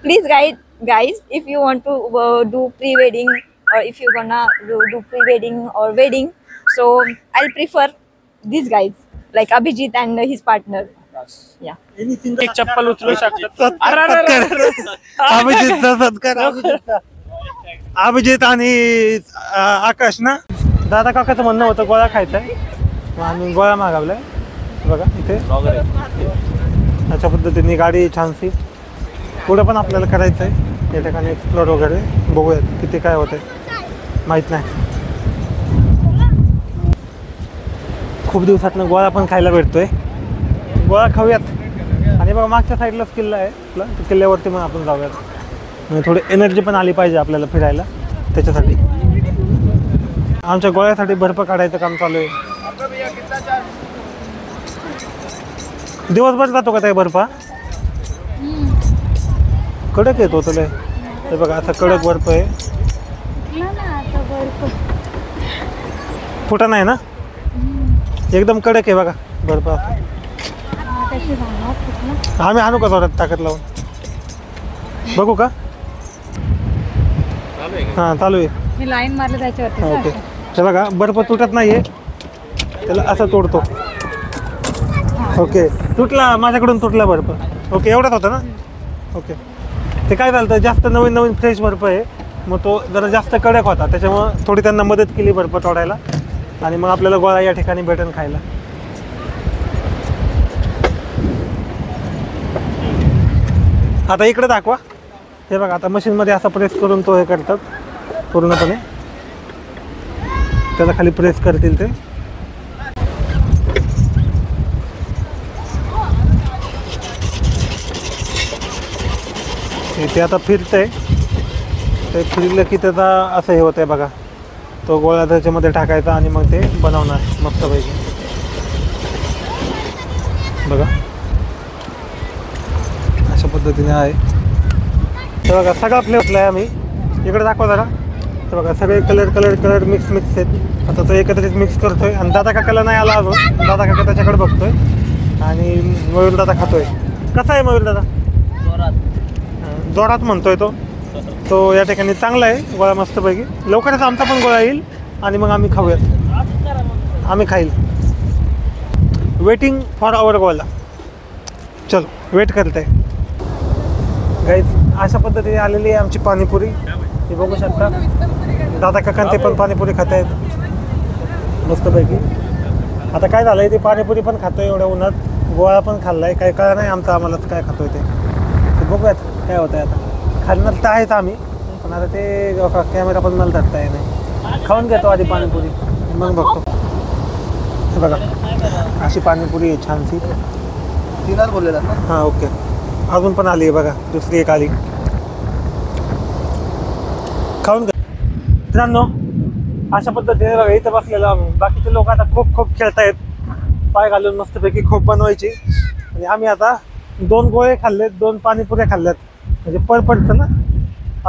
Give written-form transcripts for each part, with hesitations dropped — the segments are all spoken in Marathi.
please guys, if you want to do pre-wedding, or if you're gonna do pre-wedding or wedding, so I'll prefer these guys like Abhijit and his partner. Yeah. एक चप्पल उचलू शकतात. अभिजित आणि आकाश ना. दादा काकाचं म्हणणं होतं गोळा खायचाय, आम्ही गोळा मागवलाय बघा इथे. अशा पद्धतीने गाडी छानशी. पुढे पण आपल्याला करायचं आहे या ठिकाणी एक्सप्लोर वगैरे. बघूयात किती काय होतंय, माहीत नाही. खूप दिवसातनं गोळा पण खायला भेटतोय. गोळा खाऊयात. आणि बघा मागच्या साईडलाच किल्ला आहे आपला, त्या किल्ल्यावरती मग आपण जाऊयात. म्हणजे थोडी एनर्जी पण आली पाहिजे आपल्याला फिरायला, त्याच्यासाठी. आमच्या गोळ्यासाठी बर्फ काढायचं काम चालू आहे. दिवसभर जातो का ते बर्फ? कडक येतो तुला हे बघा, असा कडक बर्फ आहे. फुटा नाही ना, एकदम कडक आहे बघा बर्फ. आम्ही आणू का जोरात ताकद लावून? बघू का? हां चालू आहे. लाईन मारलं त्याच्यावरती. ओके, ते बघा बर्फ तुटत नाहीये, त्याला असं तोडतो. ओके, तुटला, माझ्याकडून तुटला बर्फ. ओके, एवढाच होता ना. ओके, ते काय झालं, जास्त नवीन नवीन फ्रेश बर्फ आहे, मग तो जरा जास्त कडक होता, त्याच्यामुळं थोडी त्यांना मदत केली बर्फ तोडायला. आणि मग आपल्याला गोळा या ठिकाणी भेटेल खायला. आता इकडे दाखवा. हे बघा, आता मशीनमध्ये असा प्रेस करून तो हे करतात पूर्णपणे. त्याला खाली प्रेस करतील ते. ते आता फिरतंय, ते फिरलं की त्याचा असं हे होतंय बघा. तो गोळा त्याच्यामध्ये टाकायचा आणि मग ते बनवणार मस्तपैकी. बघा अशा पद्धतीने आहे. तर बघा सगळा फ्लेवरला आहे आम्ही. इकडे दाखवा जरा. तर बघा सगळे कलर मिक्स आहेत. आता तो एकत्रित मिक्स करतोय. आणि दादा काकाला नाही आला अजून, दादा काका त्याच्याकडे बघतोय. आणि मयूर दादा खातोय. कसा आहे मयूर दादा? जोरात म्हणतोय तो या ठिकाणी. चांगला आहे गोळा मस्तपैकी. लवकरच आमचा पण गोळा येईल आणि मग आम्ही खाऊयात, आम्ही खाईल. वेटिंग फॉर आवर गोळा. चलो वेट करते गाईज. अशा पद्धतीने आलेली आहे आमची पाणीपुरी. हे बघू शकता, दादा काका ते पण पाणीपुरी खात आहेत मस्तपैकी. आता काय झालं आहे, ते पाणीपुरी पण खातोय एवढ्या उन्हात, गोळा पण खाल्ला आहे. काय कळलं नाही आमचं आम्हालाच काय खातोय ते. बघूयात काय होतं आहे. आता खाणार तर आहेच आम्ही, पण आता ते कॅमेरा पण मला धरता येईल नाही. खाऊन घेतो आधी पाणीपुरी, मग बघतो. हे बघा अशी पाणीपुरी आहे छानशी. तीनच बोललेला ना. हां ओके, अजून पण आली आहे बघा, दुसरी एक आली. खाऊन घ्या मित्रांनो. अशा पद्धतीने बघा इथं बसलेला बाकीचे लोक आता खूप खेळतायत, पाय घालून मस्तपैकी खूप बनवायची. आणि आम्ही आता 2 गोळे खाल्लेत, 2 पाणीपुऱ्या खाल्ल्यात. म्हणजे पडतं ना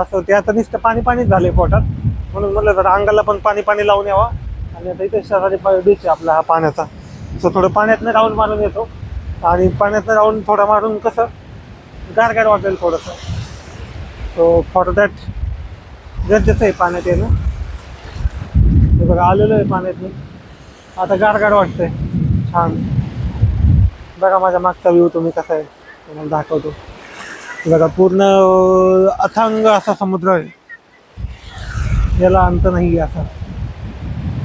असं. ते आता नुसतं पाणी झाले पोटात, म्हणून म्हटलं जरा अंगाला पण पाणी लावून यावा. आणि आता इथे शेजारी डिश आहे आपला हा पाण्याचा. सो थोडं पाण्यातनं राऊंड मारून येतो. आणि पाण्यातनं राऊंड थोडा मारून कसं गार वाटेल थोडंसं. सो फॉर दॅट गरजेचं आहे पाण्यात येणं. हे बघा आलेलं आहे पाण्यातनं, आता गार वाटतंय छान. बघा माझ्या मागचा व्ह्यू तुम्ही कसा आहे तुम्हाला दाखवतो. बघा पूर्ण अथांग असा समुद्र आहे, याला अंत नाही असा.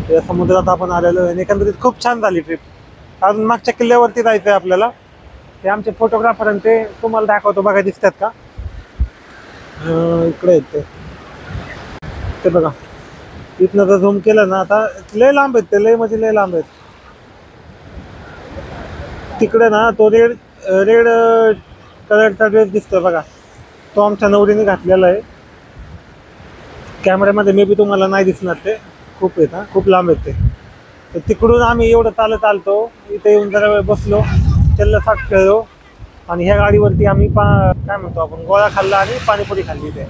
या समुद्रात आपण आलेलो आहे. एकंदरीत खूप छान झाली ट्रिप. अजून मागच्या किल्ल्यावरती जायचं आहे आपल्याला. ते आमचे फोटोग्राफर आणि ते तुम्हाला दाखवतो. बघा दिसतात का? इकडे आहेत ते बघा. इथनं जर झूम केलं ना, आता लय लांब आहेत ते, लय म्हणजे लय लांब आहेत. तिकडे ना तो रेड कलरचा ड्रेस दिसतोय बघा, तो आमच्या नवरीने घातलेला आहे. कॅमेऱ्यामध्ये मे बी तुम्हाला नाही दिसणार, ते खूप आहेत, खूप लांब आहेत ते. तर तिकडून आम्ही एवढं चालत आलतो. इथे येऊन जरा वेळ बसलो, चल्लसाट खेळलो. आणि ह्या गाडीवरती आम्ही काय म्हणतो आपण, गोळा खाल्ला आणि पाणीपुरी खाल्ली. ते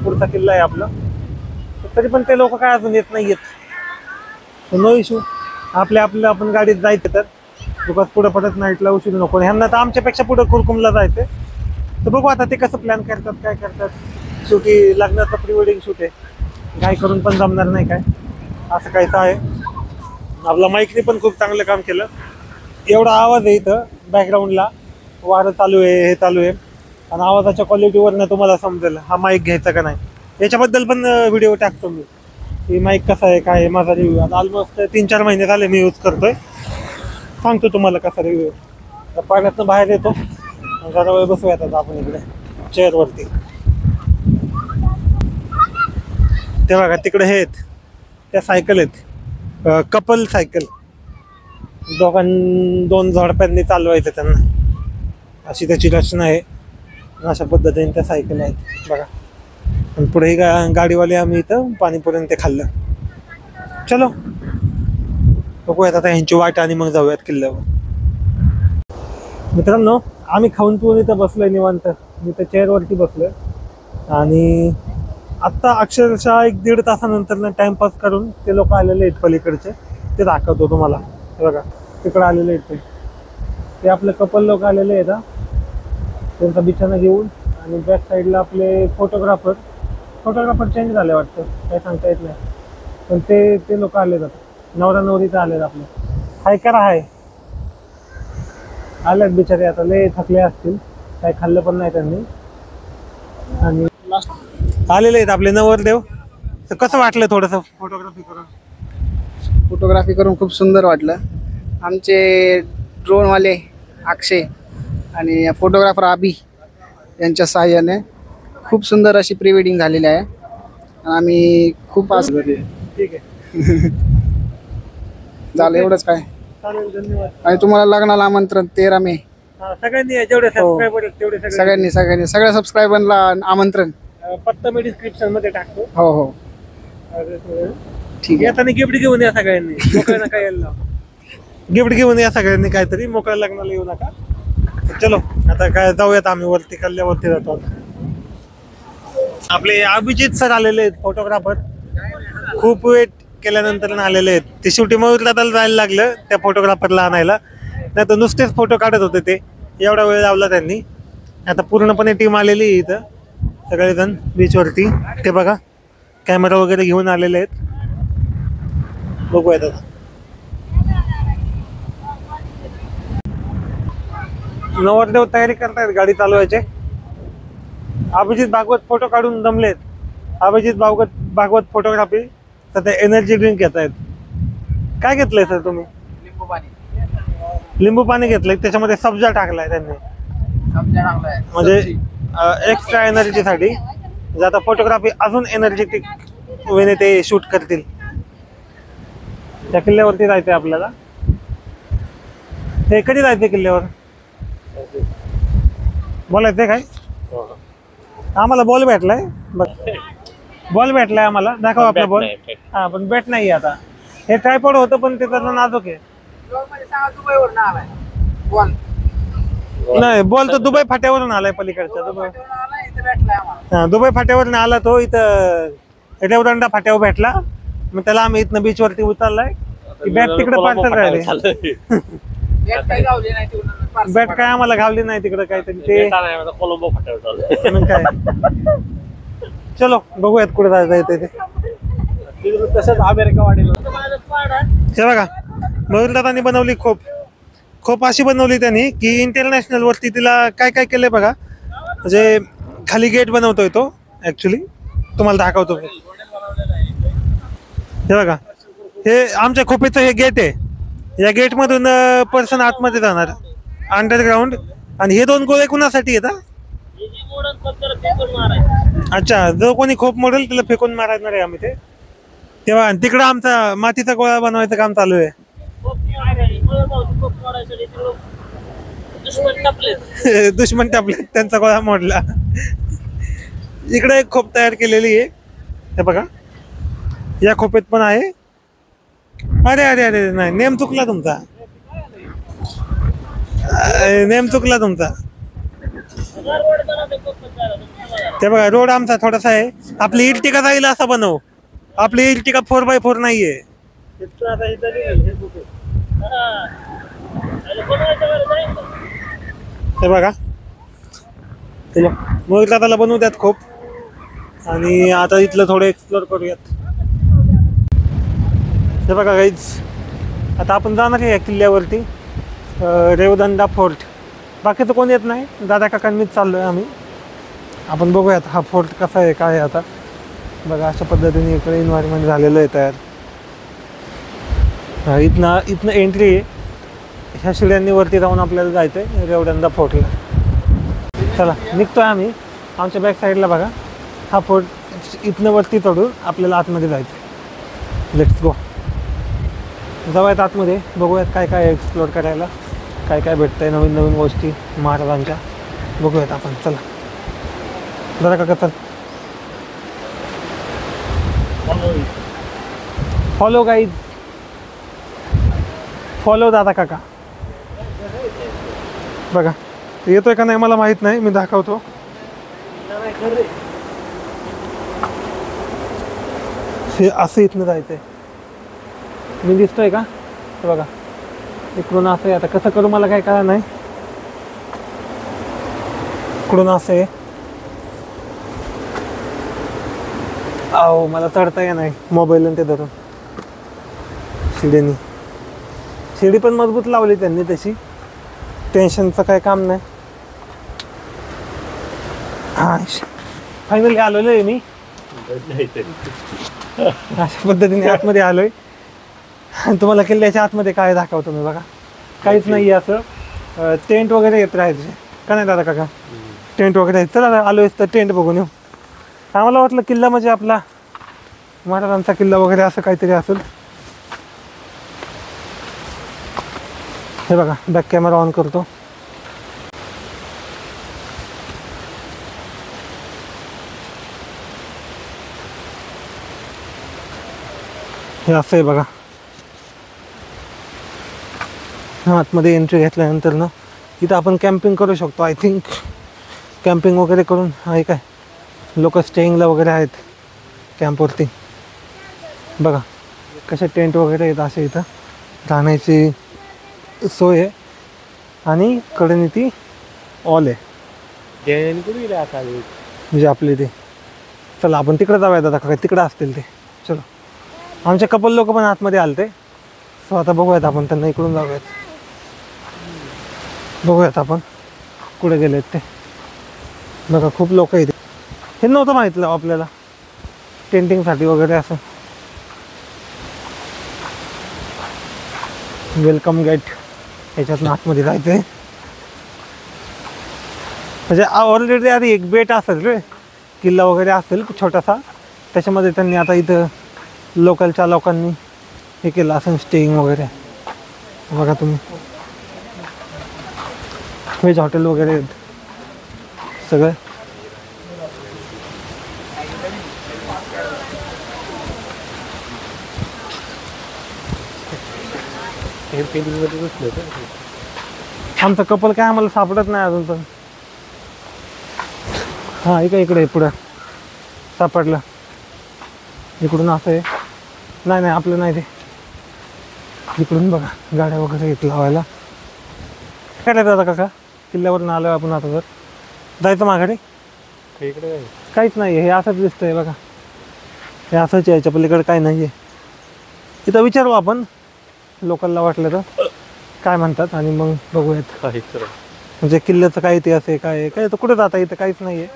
पुढचा किल्ला आहे आपला. तरी पण ते लोक काय अजून येत नाही आहेत. नो इश्यू, आपण गाडीत जायचं तर दुपार पुढं पडत नाईटला उशीर नको. ह्यांना तर आमच्यापेक्षा पुढं कुरकुमला जायचं. तर बघू आता ते कसं प्लॅन करतात, काय करतात. शेवटी लग्नाचं प्री वेडिंग शूट आहे, काय करून पण जमणार नाही काय, असं काहीच आहे. आपला माईकने पण खूप चांगलं काम केलं. एवढा आवाज आहे इथं बॅकग्राऊंडला, वारं चालू आहे, हे चालू आहे, आणि आवाजाच्या क्वालिटीवरनं तुम्हाला समजेल हा माईक घ्यायचा का नाही. याच्याबद्दल पण व्हिडिओ टाकतो मी, की माईक कसा आहे, काय आहे, माझा रिव्ह्यू. आता ऑलमोस्ट 3-4 महिने झाले मी यूज करतोय, सांगतो तुम्हाला कसा रिव्ह्यू. तर पाण्यातनं बाहेर येतो, जरा वेळ बसूयात आता आपण इकडे चेअरवरती. ते बघा तिकडे हे आहेत, त्या सायकल आहेत, कपल सायकल. दोन जोडप्यांनी चालवायचं त्यांना, अशी त्याची रचना आहे. अशा पद्धतीने त्या सायकल आहेत बघा. आणि पुढे गाडीवाले आम्ही इथं पाणीपुरी ते खाल्लं. चलो बघूयात आता ह्यांची वाट आणि मग जाऊयात किल्ल्यावर. मित्रांनो, आम्ही खाऊन पिऊन इथं बसलोय निवांत. मी त्या चेअरवरती बसलोय आणि आत्ता अक्षरशः 1-1.5 तासानंतर टाइमपास करून ते लोक आलेले आहेत पलीकडचे, ते दाखवतो तुम्हाला. हे बघा तिकडे आलेले आहेत ते आपले कपल लोक आलेले आहेत. त्यांचा बिछाना घेऊन, आणि बॅक साईडला आपले फोटोग्राफर चेंज झाले वाटतं, काही सांगता येत नाही, पण ते लोक आले जातात. नवरा नवरीचं आलेत आपलं. हाय करा, हाय आलेत बिचारे. आता लय थकले असतील, काही खाल्लं पण नाही त्यांनी. आणि आलेले आहेत आपले नवरदेव. तर कसं वाटलं थोडंसं फोटोग्राफी करून खूप सुंदर वाटलं. आमचे ड्रोनवाले अक्षय आणि फोटोग्राफर अभि यांच्या सहाय्याने खूप सुंदर अशी प्री वेडिंग झालेली आहे. आम्ही खूप ठीक आहे. झालं एवढंच काय. चालेल, धन्यवाद. आणि तुम्हाला लग्नाला आमंत्रण 13 मे. सगळ्यांनी जेवढे सबस्क्रायबर आहेत तेवढे सगळ्यांनी सगळ्या सबस्क्रायबरला आमंत्रण. पत्ता मी डिस्क्रिप्शन मध्ये टाकतो. हो हो ठीक आहे. येताना गिफ्ट घेऊन या सगळ्यांनी, मोकळ्या नका यायला. गिफ्ट घेऊन या सगळ्यांनी काहीतरी, मोकळ्या लग्नाला येऊ नका. चलो आता काय जाऊयात आम्ही वरती, कल्ल्यावरती जातो. आपले अभिजित सर आलेले आहेत फोटोग्राफर, खूप वेट केल्यानंतर आलेले आहेत. ते शेवटी मयूरदादाला जायला लागलं त्या फोटोग्राफरला आणायला, नाही तर नुसतेच फोटो काढत होते ते. एवढा वेळ लावला त्यांनी. आता पूर्णपणे टीम आलेली आहे इथं, सगळेजण बीचवरती. ते बघा कॅमेरा वगैरे घेऊन आलेले आहेत. बघूयात आता. नवरदेव तयारी करतायत गाडी चालवायचे. अभिजित भागवत फोटो काढून दमलेत. अभिजित भागवत फोटोग्राफी सध्या एनर्जी ड्रिंक घेत आहेत. काय घेतलंय सर तुम्ही? लिंबू पाणी घेतलंय, त्याच्यामध्ये सब्जा टाकलाय त्यांनी, म्हणजे एक्स्ट्रा एनर्जीसाठी. आता फोटोग्राफी अजून एनर्जेटिक वेने ते शूट करतील. त्या किल्ल्यावरती जायचंय आपल्याला. हे कधी जायचंय किल्ल्यावर? बोलायचंय काय? आम्हाला बॉल भेटलाय, बॉल भेटलाय आम्हाला. दाखव आपला बॉल. हा पण बॅट नाही आता. हे ट्रायपॉड होतं पण ते त्याचं नाजूक आहे. नाही, बॉल तर दुबई फाट्यावरून आलाय पलीकडच्या. दुबई फाट्यावरून आला तो. इथं रेवदंडा फाट्यावर भेटला, मग त्याला आम्ही इथनं बीच वरती उतरलाय. बॅट तिकडे पार्सल राहिले. बॅट काय आम्हाला घावली नाही तिकडे काहीतरी ते कोलंबो फाट्यावर काय. चलो बघूयात कुठे जायचं येते ते. तसंच अमेरिका वाढेल. हे बघा मयूरदादांनी बनवली खोप अशी बनवली त्यांनी की इंटरनॅशनल वरती तिला काय काय केलंय बघा. म्हणजे खाली गेट बनवतोय तो. ऍक्च्युली तुम्हाला दाखवतो. हे बघा, हे आमच्या खोपेचं हे गेट आहे. या गेट मधून पर्सन आतमध्ये जाणार अंडरग्राउंड. आणि हे 2 गोळे कुणासाठी येतात? अच्छा, जो कोणी खोप मोडेल त्याला फेकून मारणार आहे आम्ही ते. तेव्हा तिकडं आमचा मातीचा गोळा बनवायचं काम चालू आहे. दुश्मन टापले, त्यांचा गोळा मोडला. इकडे एक खोप तयार केलेली आहे. हे बघा, या खोपेत पण आहे. अरे अरे अरे नाही, नेम चुकला तुमचा. ते बघा, रोड आमचा थोडासा आहे. आपली इर्टिका जाईल असा बनव. आपली इर्टिका 4x4 नाहीये. हे बघा, चलो मोहित दादाला बनवू द्यात खूप आणि आता इथलं थोडं एक्सप्लोर करूयात. हे बघा गाईज, आता आपण जाणार आहे या किल्ल्यावरती रेवदंडा फोर्ट. बाकीचं कोण येत नाही, दादा काकांनीच चाललो आहे आम्ही. आपण बघूयात हा फोर्ट कसा आहे काय आहे. आता बघा अशा पद्धतीने इकडे एन्व्हायरमेंट झालेलं आहे तयार. इथनं एंट्री आहे. ह्या शिड्यांनी वरती जाऊन आपल्याला जायचं आहे रेवदंडा फोर्टला. चला निघतोय आम्ही. आमच्या बॅक साईडला बघा हा फोर्ट. इथनं वरती चढून आपल्याला आतमध्ये जायचं आहे. Let's go. जाऊयात आतमध्ये, बघूयात काय काय एक्सप्लोअर करायला, काय काय भेटतं आहे, नवीन नवीन गोष्टी महाराजांच्या बघूयात आपण. चला जरा काका चल. फॉलो गाईज, फॉलो दादा काका. बघा येतोय का नाही मला माहीत नाही, मी दाखवतो. हे असं इथनं जायचं आहे. मी दिसतोय का? हे बघा इकडून असं आहे. आता कसं करू मला काय कळलं नाही. इकडून असं आहे. अहो मला चढता येत नाही मोबाईल ते धरून. शिडीने शिडी पण मजबूत लावली त्यांनी तशी, टेन्शनचं काय काम नाही. हां फायनली आलेलो आहे मी. अशा पद्धतीने आतमध्ये आलोय. तुम्हाला किल्ल्याच्या आतमध्ये काय दाखवतो मी. बघा काहीच नाही आहे असं. टेंट वगैरे येत राहायचे का नाही दादा काका? टेंट वगैरे आहेत. चला आलोय तर टेंट बघून येऊ. आम्हाला वाटलं किल्ला म्हणजे आपला महाराजांचा किल्ला वगैरे असं काहीतरी असेल. हे बघा बॅक कॅमेरा ऑन करतो. हे असं आहे बघा. आतमध्ये एंट्री घेतल्यानंतर ना इथं आपण कॅम्पिंग करू शकतो. आय थिंक कॅम्पिंग वगैरे करून आहे काय लोक स्टेईंगला वगैरे आहेत कॅम्पवरती. बघा कसे टेंट वगैरे आहेत असे. इथं राहण्याची सोय आहे आणि कडेने ती ऑल आहे म्हणजे आपले ते. चला आपण तिकडे जाऊया दादा का तिकडं असतील ते. चलो आमचे कपल लोक पण आतमध्ये आलते. सो आता बघूयात आपण त्यांना इकडून जाऊयात. बघूयात आपण कुठे गेलेत ते. बघा खूप लोक आहेत. हे नव्हतं माहितलं आपल्याला टेंटिंगसाठी वगैरे असं. वेलकम गेट ह्याच्यातून आतमध्ये जायचं आहे. म्हणजे ऑलरेडी आधी एक बेट असेल रे, किल्ला वगैरे असेल छोटासा, त्याच्यामध्ये त्यांनी आता इथं लोकलच्या लोकांनी हे केलं असं स्टेईंग वगैरे. बघा तुम्ही व्हेज हॉटेल वगैरे आहेत सगळं. आमचं कपल काय आम्हाला सापडत नाही अजून पण. हां इकडे पुढं सापडलं. इकडून असं आहे. नाही आपलं नाही ते. इकडून बघा गाड्या वगैरे येत लावायला. काय करायचं आता काका किल्ल्यावरून आलो आपण. आता जर जायचं माघारी इकडे काहीच नाही. हे असंच दिसतंय बघा. हे असंच यायच्या पलीकडे काय नाही आहे. इथं विचारू आपण लोकलला वाटलं तर काय म्हणतात आणि मग बघूयात म्हणजे किल्ल्याचं काय इतिहास आहे काय आहे. काय तर कुठे जाता इथं काहीच नाही आहे.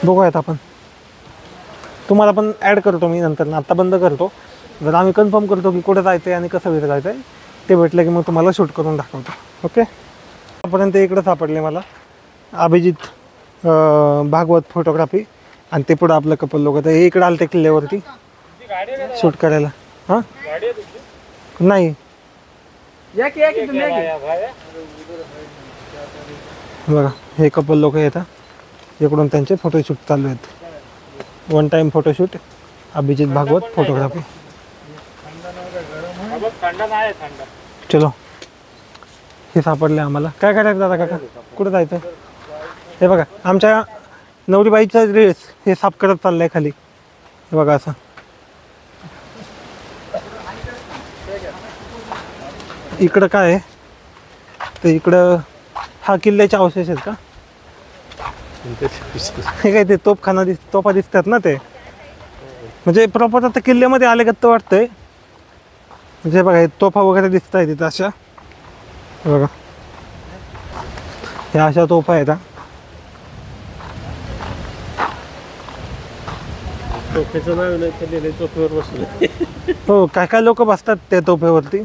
बघूयात आपण. तुम्हाला पण ॲड करतो मी नंतर. आता बंद करतो. जर आम्ही कन्फर्म करतो की कुठे जायचं आहे आणि कसं वेळ जायचं आहे ते भेटलं की मग तुम्हाला शूट करून दाखवतो. ओके. आतापर्यंत इकडं सापडले मला अभिजित भागवत फोटोग्राफी आणि ते पुढं आपलं कपल लोक. तर हे इकडं आलं ते किल्ल्यावरती शूट करायला. हां नाही बघा हे कपल लोक येतात इकडून. त्यांचे फोटोशूट चालू आहेत. One time photoshoot Abhijit Bhagwat photography. चलो हे सापडले आम्हाला. काय करायचं दादा काका कुठं जायचं? हे बघा आमच्या नवरीबाईचा ड्रेस हे साफ करत चाललंय खाली. हे बघा असं. इकडं काय आहे तर इकडं हा किल्ल्याचे अवशेष आहेत का. हे काय ते तोफखाना तोफा दिसतात ना ते, म्हणजे प्रॉपर आता किल्ल्यामध्ये आले का तो वाटतंय. म्हणजे बघा हे तोफा वगैरे दिसत आहे तिथं अशा, बघा ह्या अशा तोफा आहेत. हो, काय काय लोक बसतात त्या तोफेवरती.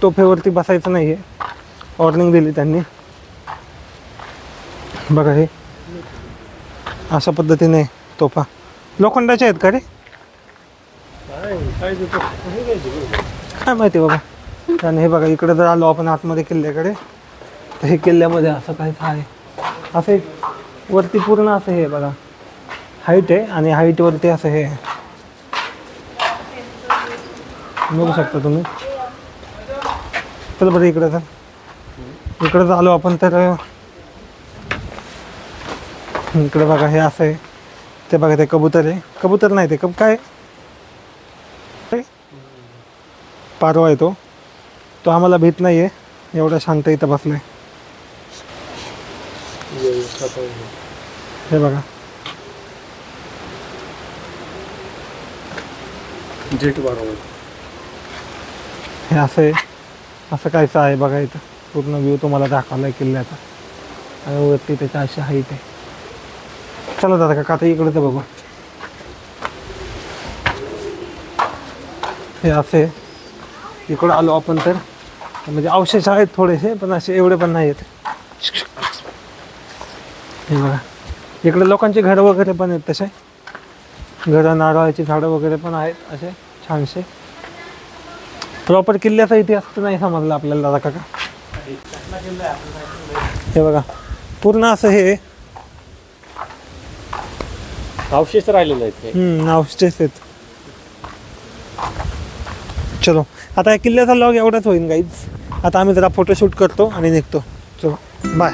तोफेवरती बसायचं नाही आहे, वॉर्निंग दिली त्यांनी. बघा हे अशा पद्धतीने तोफा लोखंडाच्या आहेत का रे, काय माहिती बाबा. आणि हे बघा इकडे जर आलो आपण आतमध्ये किल्ल्याकडे, तर हे किल्ल्यामध्ये असं काय आहे, असं एक वरती पूर्ण असं हे बघा हाईट आहे, आणि हाईटवरती असं हे बघू शकता तुम्ही. चल बरं इकडे तर इकडे आलो आपण, तर इकडे बघा हे असं आहे. ते बघा ते कबूतर आहे, कबूतर नाही ते काय पारवा आहे तो आम्हाला भीत नाही आहे, एवढा शांत इथं बसलाय. हे बघा हे असं आहे, असं कायचं आहे बघा. इथं पूर्ण व्ह्यू तुम्हाला दाखवला आहे किल्ल्याचा, आणि वरती त्याच्या अशी हाईट आहे. चला दादा का आता इकडे तर बघू. हे असे इकडं आलो आपण तर, म्हणजे अवशेष आहेत थोडेसे, पण असे एवढे पण नाही आहेत. हे बघा इकडे लोकांची घरं वगैरे पण आहेत, तसे घरं नारळाची झाडं वगैरे पण आहेत असे छानसे. प्रॉपर किल्ल्याचा इतिहास तर नाही समजला आपल्याला दादा काका. हे बघा पूर्ण असं हे अवशेष राहिलेले आहेत. अवशेष आहेत. चलो आता या किल्ल्याचा लॉग एवढाच होईल गाईज. आता आम्ही जरा फोटोशूट करतो आणि निघतो. चलो बाय.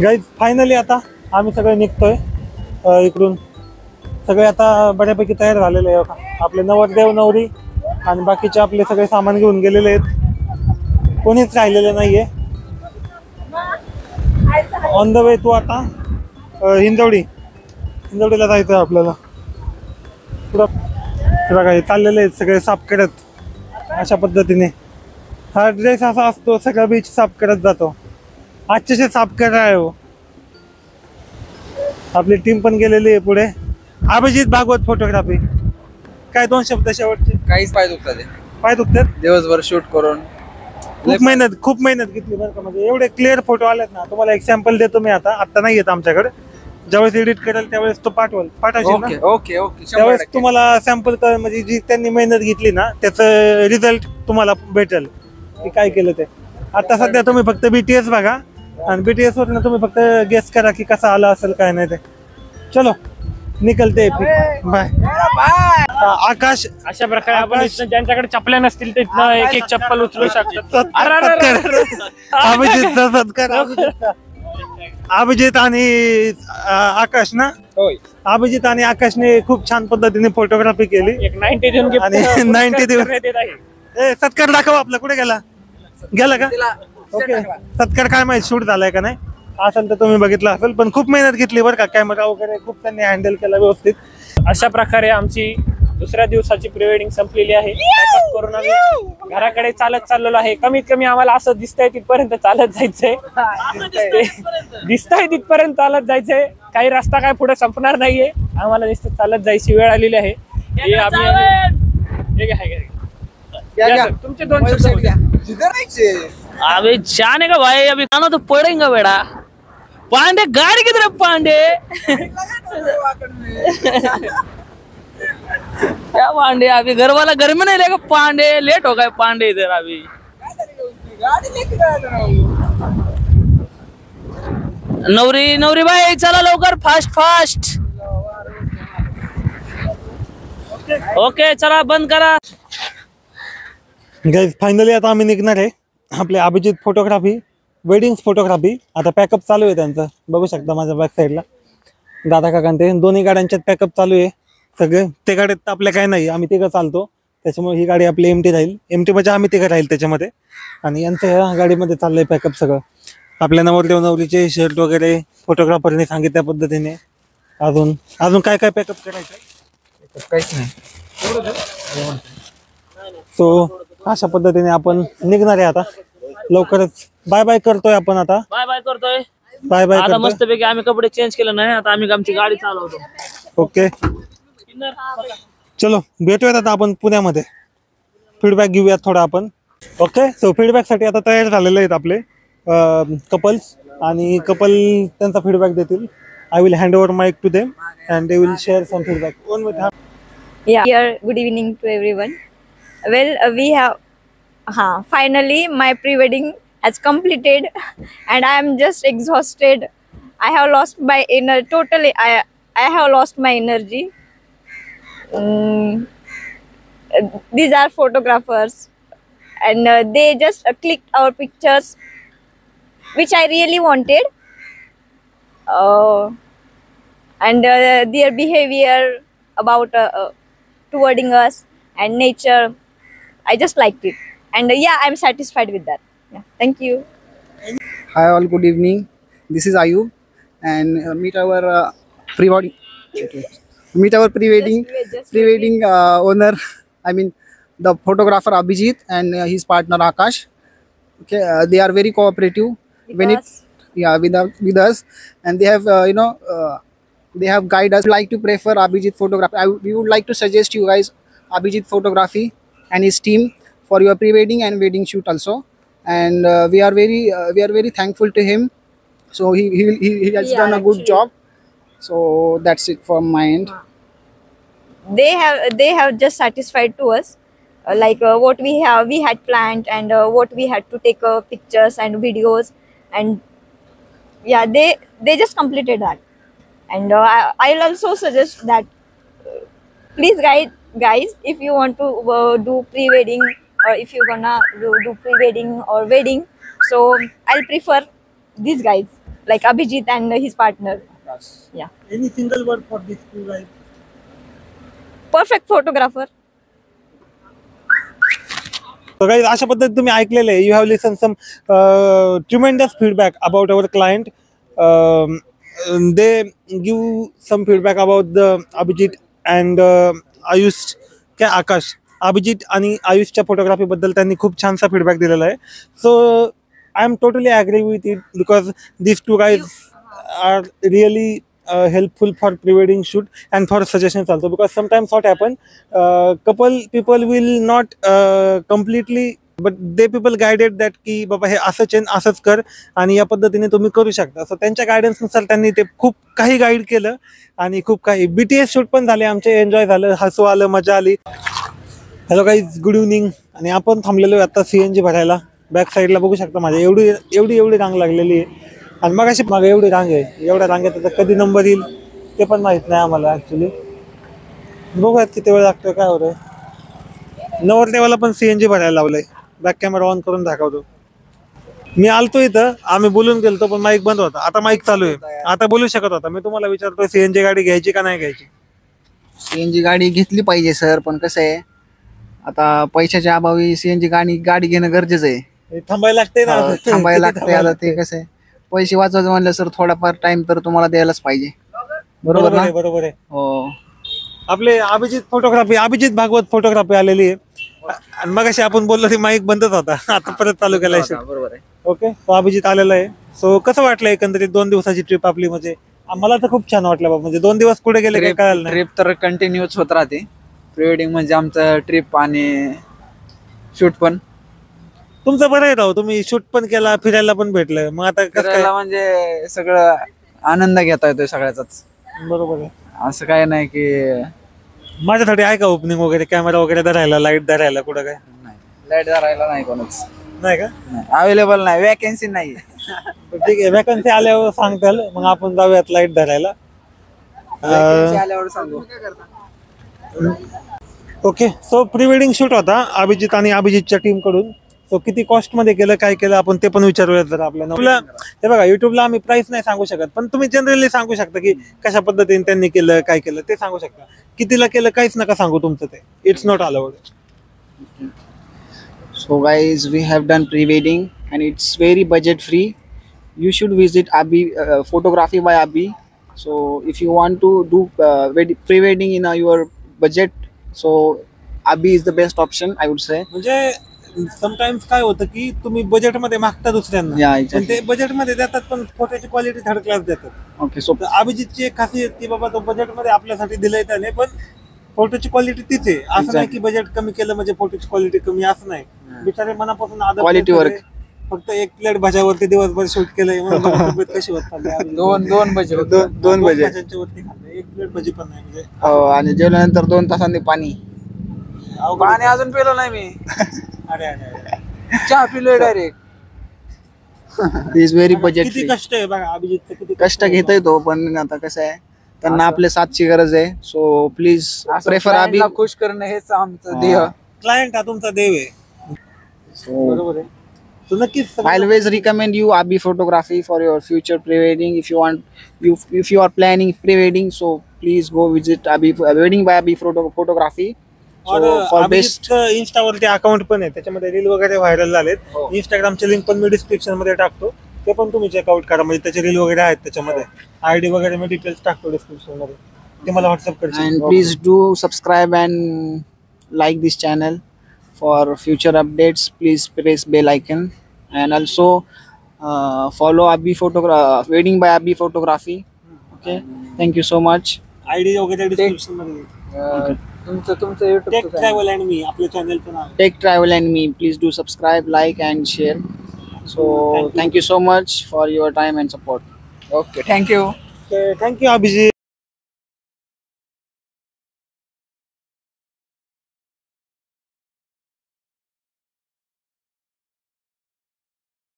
गाईज फायनली आता आम्ही सगळे निघतोय इकडून. सगळे आता बऱ्यापैकी तयार झालेले आहे. आपले नवरदेव नवरी आणि बाकीचे आपले सगळे सामान घेऊन गेलेले आहेत, कोणीच राहिलेले नाहीये. ऑन द वे तू आता हिंजवडीला जायचं आहे आपल्याला. पुढं बघा हे चाललेले आहेत सगळे साफ करत अशा पद्धतीने. हा ड्रेस असा असतो, सगळा बीच साफ करत जातो. आजचे साफ कर आहे हो. आपली टीम पण गेलेली आहे पुढे. अभिजित भागवत फोटोग्राफी. काय 2 शब्द शेवटचे. काहीच पाय दुखतात, पाय दुखतात दिवसभर शूट करून खूप मेहनत घेतली बरं का. म्हणजे एवढे क्लिअर फोटो आलेत ना. तुम्हाला एक सॅम्पल देतो मी आता नाही येत आमच्याकडे. ज्यावेळेस एडिट करेल त्यावेळेस तो पाठवशील ना. ओके त्यावेळेस तुम्हाला सॅम्पल म्हणजे जी त्यांनी मेहनत घेतली ना त्याचं रिझल्ट तुम्हाला भेटेल की काय केलं ते. आता सध्या तुम्ही फक्त BTS बघा, आणि BTS वरनं तुम्ही फक्त गेस करा की कसा आला असेल काय नाही ते. चलो निकलते बाय. आकाश अशा प्रकारे आपण ज्यांच्याकडे चपल्या नसतील तिथनं एक एक चप्पल उचलू शकतात. अभिजित आणि आकाश ना. अभिजित आणि आकाशने खूप छान पद्धतीने फोटोग्राफी केली. एक 90 देऊन आणि 90 दिवस सत्कार दाखव आपला. कुठे गेला का. ओके सत्कार काय माहिती शूट झालाय का नाही असेल तर तुम्ही बघितलं असेल. पण खूप मेहनत घेतली बरं का. कॅमेरा वगैरे खूप त्यांनी हँडल केला व्यवस्थित. अशा प्रकारे आमची दुसऱ्या दिवसाची प्री वेडिंग संपलेली आहे. पॅकअप करून आम्ही घराकडे चालत चाललेलो आहे. कमीत कमी आम्हाला असं दिसतंय तिथपर्यंत चालत जायचंय. दिसतंय तिथपर्यंत चालत जायचंय. काही रस्ता काय पुढे संपणार नाहीये. आम्हाला नुसतं चालत जायची वेळ आलेली आहे. तुमचे 2 शब्द. अबे जाने का भाई, अभी खाना तो पड़ेगा बेटा. पांडे गाड़ी की तरफ पांडे. क्या पांडे, अभी घर वाला घर में नहीं लेगा. पांडे लेट हो गए पांडे इधर. अभी नवरी भाई चला लवकर फास्ट. ओके चला बंद करा. गाईज फायनली आता आम्ही निघणार आहे. आपले अभिजित फोटोग्राफी, वेडिंग फोटोग्राफी आता पॅकअप चालू आहे त्यांचं. बघू शकता माझ्या बॅक साईडला दादा काका ते दोन्ही गाड्यांच्यात पॅकअप चालू आहे सगळे. ते गाडीत आपल्या काय नाही, आम्ही तिघं चालतो, त्याच्यामुळे ही गाडी आपली एमटी राहील. एमटी म्हणजे आम्ही तिघं राहील त्याच्यामध्ये. आणि यांचं ह्या गाडीमध्ये चाललंय पॅकअप सगळं. आपल्या नवरदेव नवरीचे शर्ट वगैरे फोटोग्राफरने सांगितल्या पद्धतीने. अजून अजून काय काय पॅकअप करायचं काहीच नाही. सो अशा पद्धतीने आपण निघणार आहे आता. लवकरच बाय बाय करतोय आपण आता. बाय बाय करतोय. बाय बाय आता करतोय. मस्तपैकी आम्ही कपडे चेंज केले नाही, आता आम्ही आमची गाडी चालवतो. ओके चलो भेटूयात आता आपण पुण्यामध्ये. फीडबॅक घेऊयात थोडा आपण. ओके सो फीडबॅकसाठी आता तयार झालेले आहेत आपले कपल्स. आणि कपल त्यांचा फीडबॅक देतील. I will hand over mic to them and they will share some feedback. One minute. Yeah. Here, good evening to everyone. Well, we have, finally my pre-wedding has completed, and I am just exhausted. I have lost my totally. I have lost my energy. These are photographers, and they just clicked our pictures, which I really wanted. And their behavior about towarding us and nature, I just liked it, and I'm satisfied with that. Thank you. Hi all, good evening. This is Ayub, and meet our pre-wedding. Meet our pre-wedding owner. I mean, the photographer Abhijit and his partner Akash. Okay, they are very cooperative with us, and they have they have guided us. Like to prefer Abhijit photography. We would like to suggest you guys Abhijit photography and his team for your pre-wedding and wedding shoot also. And we are very thankful to him. So he has done a good job. So that's it from my end. They have just satisfied to us, what we had planned, and what we had to take pictures and videos, and they just completed that. And I'll also suggest that please guys, if you want to do pre-wedding, or if you're gonna do pre-wedding or wedding, so I'll prefer these guys, like Abhijit and his partner. Any single word for these two guys? Perfect photographer. So guys, अशा पद्धतीने तुम्ही ऐकलेले. You have listened some tremendous feedback about our client. They give some feedback about the Abhijit and Ayush क्या आकाश. अभिजित आणि आयुषच्या फोटोग्राफी बद्दल त्यांनी खूप छानसा फीडबॅक दिलेला आहे. So I am totally agree with it because this two guys are really helpful for pre-wedding shoot and for suggestions also, because sometimes what happen, couple people will not completely, but they people guided that की बाबा हे असंच आहे असंच कर आणि या पद्धतीने तुम्ही करू शकता. सो त्यांच्या गायडन्सनुसार त्यांनी ते खूप काही गाईड केलं आणि खूप काही BTS शूट पण झाले आमचे. एन्जॉय झालं, हसू आलं, मजा आली. Hello guys, good evening. आणि आपण थांबलेलो आहे आता CNG भरायला. बॅक साईडला बघू शकता माझ्या एवढी रांग लागलेली आहे. आणि मग अशी मागे एवढी रांग आहे. एवढ्या रांगेत आता कधी नंबर येईल ते पण माहीत नाही आम्हाला ॲक्च्युली. बघूयात किती वेळ लागतोय काय होतंय. नवरदेवाला पण CNG भरायला लावलंय. बॅक कॅमेरा ऑन करून दाखवतो. मी आलतो इथं, आम्ही बोलून गेलतो पण माईक बंद होता. आता माईक चालू आहे, आता बोलू शकत होता. मी तुम्हाला विचारतोय CNG गाडी घ्यायची का नाही घ्यायची. CNG गाडी घेतली पाहिजे सर, पण कसं आहे आता पैशाच्या अभावी CNG गाडी घेणं गरजेचं आहे. थांबायला लागते ना, थांबायला लागते. आता ते कसं आहे, पैसे वाचवायचं म्हणलं सर थोडाफार टाइम तर तुम्हाला द्यायलाच पाहिजे. बरोबर ना? बरोबर आहे. हो. आपले अभिजित भागवत फोटोग्राफी आलेली आहे. आणि मग अशी आपण बोललो ती माईक बंदच होता, आता परत चालू केलाय. बरोबर आहे. ओके, तो अभिजित आलेला आहे. सो कसं वाटलं एकंदरीत 2 दिवसाची ट्रिप आपली. म्हणजे मला तर खूप छान वाटलं बाबा. म्हणजे 2 दिवस कुठे गेले काय कळालं नाही. ट्रिप तर कंटिन्यूच होत राहते. प्री-वेडिंग म्हणजे आमचं ट्रिप आणि शूट पण. तुमचं बरं आहे राव, तुम्ही शूट पण केला, फिरायला पण भेटलं. मग आता फिरायला म्हणजे सगळं आनंद घेता येतोय सगळ्याचाच. बरोबर आहे. असं काय नाही की माझ्यासाठी आहे का ओपनिंग वगैरे, कॅमेरा वगैरे धरायला, लाईट धरायला, कुठं काय नाही, लाईट धरायला नाही कोणच नाही का, अवेलेबल नाही, वॅकन्सी नाही. ठीक आहे, वॅकन्सी आल्यावर सांगताल मग आपण जाऊयात लाईट धरायला. आल्यावर सांगू. Okay, so pre wedding shoot होता अभिजित आणि अभिजितच्या टीम कडून. सो किती कॉस्ट मध्ये केलं, काय केलं, आपण ते पण विचारूयात जरा आपल्याला. हे बघा, युट्यूबला आम्ही प्राइस नाही सांगू शकत, पण तुम्ही जनरली सांगू शकता की कशा पद्धतीने त्यांनी केलं, काय केलं ते सांगू शकता. कितीला केलं काहीच नका सांगू तुमचं, ते it's not allowed. So guys, we have done pre-wedding and it's very budget free. You should visit Abi Photography by Abi. So if you want to do pre-wedding in your budget, so Abi is the best option, I would say. म्हणजे समटाइम्स काय होतं की तुम्ही बजेट मध्ये मागता दुसऱ्यांना, Yeah, पण exactly. ते बजेट मध्ये देतात पण फोटोची क्वालिटी थर्ड क्लास देतात. Okay, so तर अभिजितची एक खासियत की बाबा तो बजेट मध्ये आपल्यासाठी दिलंय त्याने, पण फोटोची क्वालिटी तीच आहे. असं नाही की बजेट कमी केलं म्हणजे फोटोची क्वालिटी कमी, असं नाही. बिचारे मनापासून आदर Quality करतात. work. फक्त एक प्लेट भाज्यावरती दिवसभर शूट केलंय म्हणून बघा तब्येत कशी होत चालली आहे. दोन बजेट दोन बजेट. भाज्यांच्या वरती खाल्लंय, एक प्लेट भाजी पण नाही. म्हणजे आणि जेवल्यानंतर 2 तासांनी पाणी. अवघड पाणी आहे. अजून पिलो नाही मी. अरे अरे अरे. चहा पिलोय direct. He is very budget किती free. कष्ट आहे बघा अभिजितचं, किती कष्ट घेतोय तो, पण आता कसं आहे, त्यांना आपल्या साथची गरज आहे. So please prefer Abi. खुश करणं हेच आमचं ध्येय. क्लायंट हा तुमचा देव आहे. So बरोबर आहे. So नक्कीच I always recommend you Abi Photography for your future pre-wedding. If you are planning pre-wedding, so please go visit Abi Wedding by Abi Photography. So और for best. अभिजितचं इंस्टावरती अकाउंट पण आहे, त्याच्यामध्ये रील वगैरे व्हायरल झालेत. हो. इंस्टाग्रामचे लिंक पण मी डिस्क्रिप्शन मध्ये टाकतो, ते पण तुम्ही चेकआउट करा. म्हणजे त्याचे रील वगैरे आहेत त्याच्यामध्ये, आयडी वगैरे मी डिटेल्स टाकतो डिस्क्रिप्शन मध्ये, ते मला व्हॉट्सअप करशील. And please do subscribe and like this channel for future updates. Please press bell icon and also follow Wedding by Abi Photography. Okay, thank you so much. ID वगैरे डिस्क्रिप्शन मध्ये. तुमचं युट्यूब टेक ट्रॅव्हल अँड मी आपल्या चॅनलचं नाव आहे. Take Travel and Me. Please do subscribe, like, and share. So thank you so much for your time and support. Okay, thank you. Thank you Abhijit.